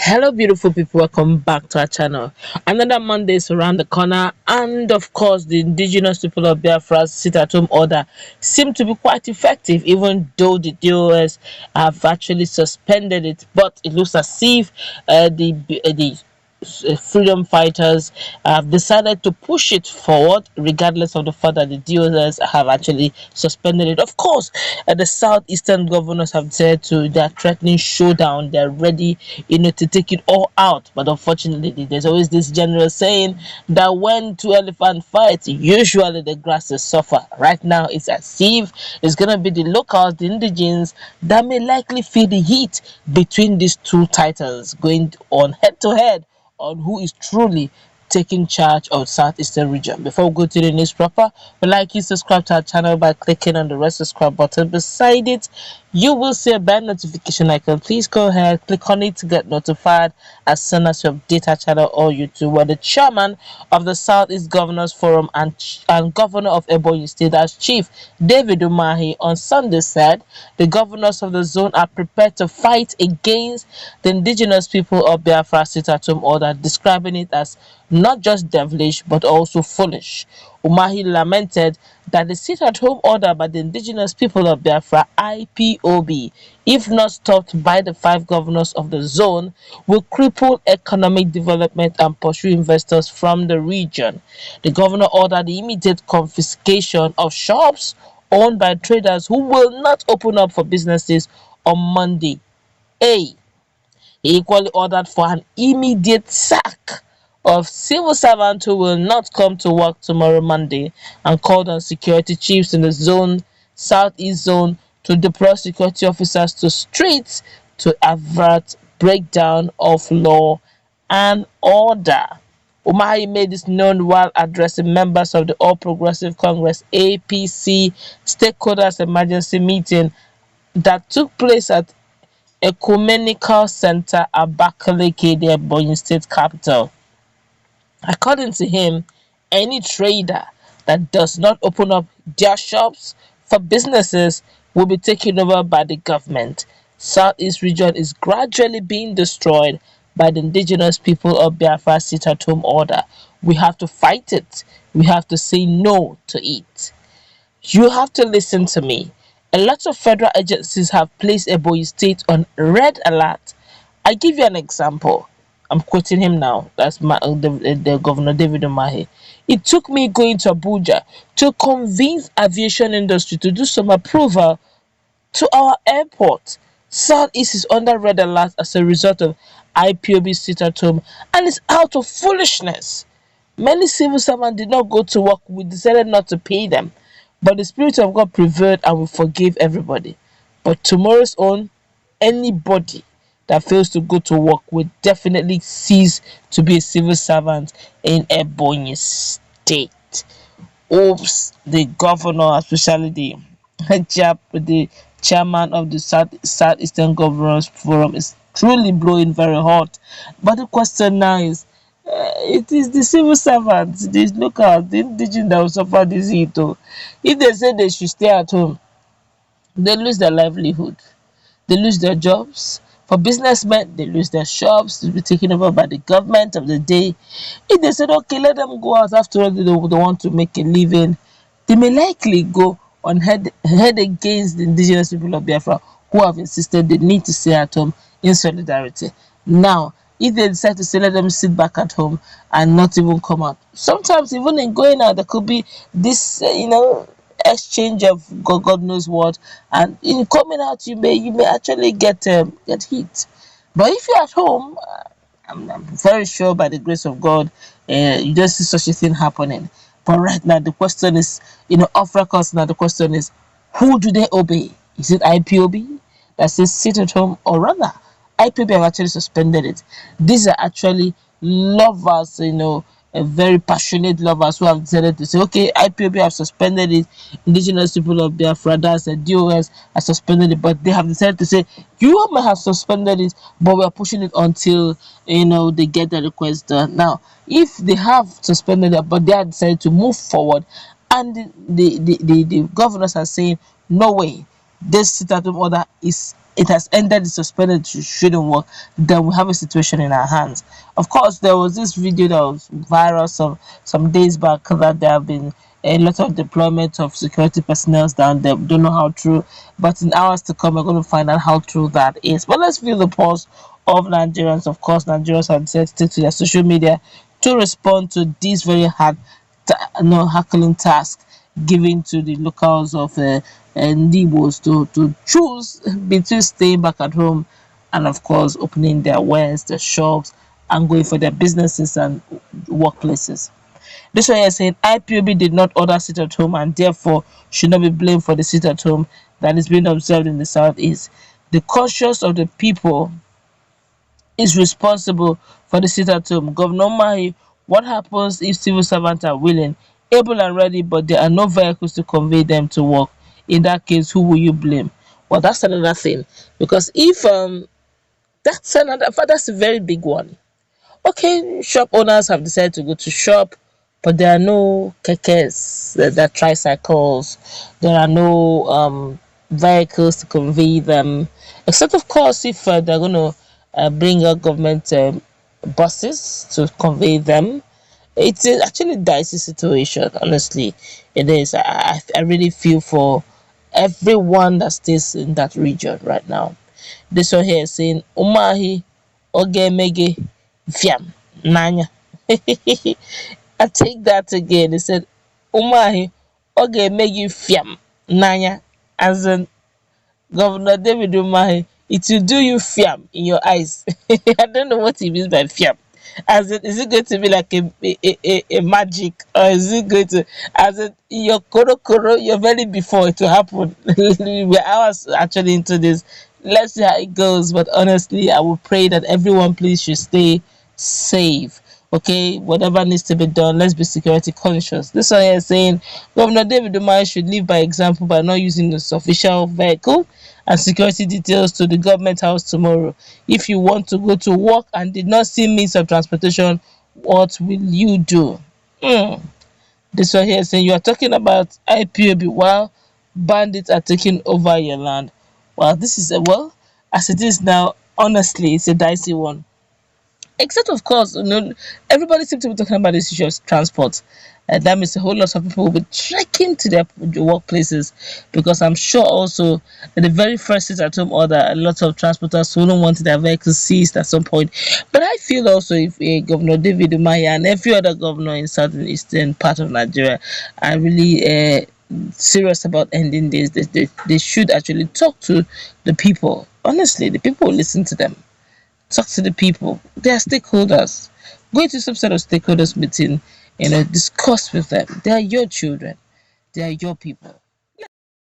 Hello, beautiful people. Welcome back to our channel. Another Monday is around the corner, and of course, the indigenous people of Biafra's sit-at-home order seem to be quite effective, even though the DOS have actually suspended it. But it looks as if the freedom fighters have decided to push it forward, regardless of the fact that the DOS have actually suspended it. Of course, the southeastern governors have said they're threatening showdown. They're ready, to take it all out. But unfortunately, there's always this general saying that when two elephants fight, usually the grass is suffer. Right now, it's as if it's gonna be the locals, the indigenes, that may likely feel the heat between these two titans going on head to head on who is truly taking charge of southeastern region. Before we go to the news proper, we'd like you to subscribe to our channel by clicking on the red subscribe button. Beside it, you will see a bell notification icon. Please go ahead, click on it to get notified as soon as you update our channel or YouTube. Where the chairman of the Southeast Governors Forum and governor of Ebonyi State as Chief David Umahi on Sunday said the governors of the zone are prepared to fight against the indigenous people of Biafra sit-at-home order, describing it as not just devilish but also foolish. Umahi lamented that the sit-at-home order by the indigenous people of Biafra (IPOB), if not stopped by the 5 governors of the zone, will cripple economic development and pursue investors from the region. The governor ordered the immediate confiscation of shops owned by traders who will not open up for businesses on Monday. He equally ordered for an immediate sack of civil servants who will not come to work tomorrow Monday, and called on security chiefs in the southeast zone to deploy security officers to streets to avert breakdown of law and order. Umahi made this known while addressing members of the All Progressive Congress (APC) stakeholders emergency meeting that took place at Ecumenical Center Abakaliki, the Ebonyi State capital. According to him, any trader that does not open up their shops for businesses will be taken over by the government. Southeast region is gradually being destroyed by the indigenous people of Biafra sit-at-home order. We have to fight it. We have to say no to it. You have to listen to me. A lot of federal agencies have placed Ebonyi State on red alert. I give you an example. I'm quoting him now. That's the Governor David Umahi. It took me going to Abuja to convince aviation industry to do some approval to our airport. Southeast is under red alert as a result of IPOB sit-at-home, and it's out of foolishness. Many civil servants did not go to work. We decided not to pay them. But the Spirit of God prevailed and we forgave everybody. But tomorrow's own, anybody that fails to go to work will definitely cease to be a civil servant in Ebonyi State. Oops, the governor, especially the chairman of the Southeastern Governors Forum, is truly blowing very hot. But the question now is, it is the civil servants, the locals, the indigenous that will suffer this heat. If they say they should stay at home, they lose their livelihood, they lose their jobs. For businessmen, they lose their shops to be taken over by the government of the day. If they said, okay, let them go out, after all, they want to make a living, they may likely go on head against the indigenous people of Biafra who have insisted they need to stay at home in solidarity. Now, if they decide to say let them sit back at home and not even come out, sometimes even in going out there could be this exchange of God knows what, and in coming out you may actually get hit. But if you're at home, I'm very sure by the grace of God, you don't see such a thing happening. But right now the question is, off records now, the question is, who do they obey? Is it IPOB that says sit at home, or rather IPOB have actually suspended it? These are actually lovers, very passionate lovers who have decided to say, okay, IPOB have suspended it, indigenous people of Biafra, that's the DOS, have suspended it, but they have decided to say, you may have suspended it, but we are pushing it until, they get the request done. Now, if they have suspended it, but they have decided to move forward, and the governors are saying, no way, this sit-at-home order is it has ended, it's suspended, it shouldn't work, then we have a situation in our hands. Of course, there was this video that was viral some days back that there have been a lot of deployment of security personnel down there. We don't know how true, but in hours to come, we're going to find out how true that is. But let's feel the pulse of Nigerians. Of course, Nigerians have decided to take to their social media to respond to this very hard, hackling task given to the locals of Nibos to choose between staying back at home and, of course, opening their wares, their shops, and going for their businesses and workplaces. This one is saying IPOB did not order sit at home and therefore should not be blamed for the sit at home that is being observed in the southeast. The conscience of the people is responsible for the sit at home. Governor Mahi, what happens if civil servants are willing, able and ready, but there are no vehicles to convey them to work? In that case, who will you blame? Well, that's another thing. Because if that's a very big one. Okay, shop owners have decided to go to shop, but there are no kekes, there are tricycles, there are no vehicles to convey them, except of course if they're going to bring out government buses to convey them. It's actually a dicey situation, honestly. It is. I really feel for everyone that stays in that region right now. This one here is saying Umahi Ogemege Fiam Nanya. I take that again. It said Umahi Ogemege Fiam Nanya, as in Governor David Umahi, it will do you fiam in your eyes. I don't know what he means by fiam. As in, is it going to be like a magic, or is it going to, as in your koro you're very before it to happen? I was actually into this. Let's see how it goes. But honestly, I will pray that everyone please should stay safe. Okay, whatever needs to be done, let's be security conscious. This one here is saying Governor David Umahi should lead by example by not using his official vehicle and security details to the government house tomorrow. If you want to go to work and did not see means of transportation, what will you do? This one here is saying you are talking about IPOB while bandits are taking over your land. Well, this is as it is now, honestly, it's a dicey one. Except, of course, everybody seems to be talking about this issue of transport. That means a whole lot of people will be trekking to their workplaces, because I'm sure also that the very first sit-at-home order, a lot of transporters wouldn't want their vehicles seized at some point. But I feel also if Governor David Umahi and every other governor in southern eastern part of Nigeria are really serious about ending this, they should actually talk to the people. Honestly, the people will listen to them. Talk to the people. They are stakeholders. Go into some sort of stakeholders meeting, discuss with them. They are your children. They are your people.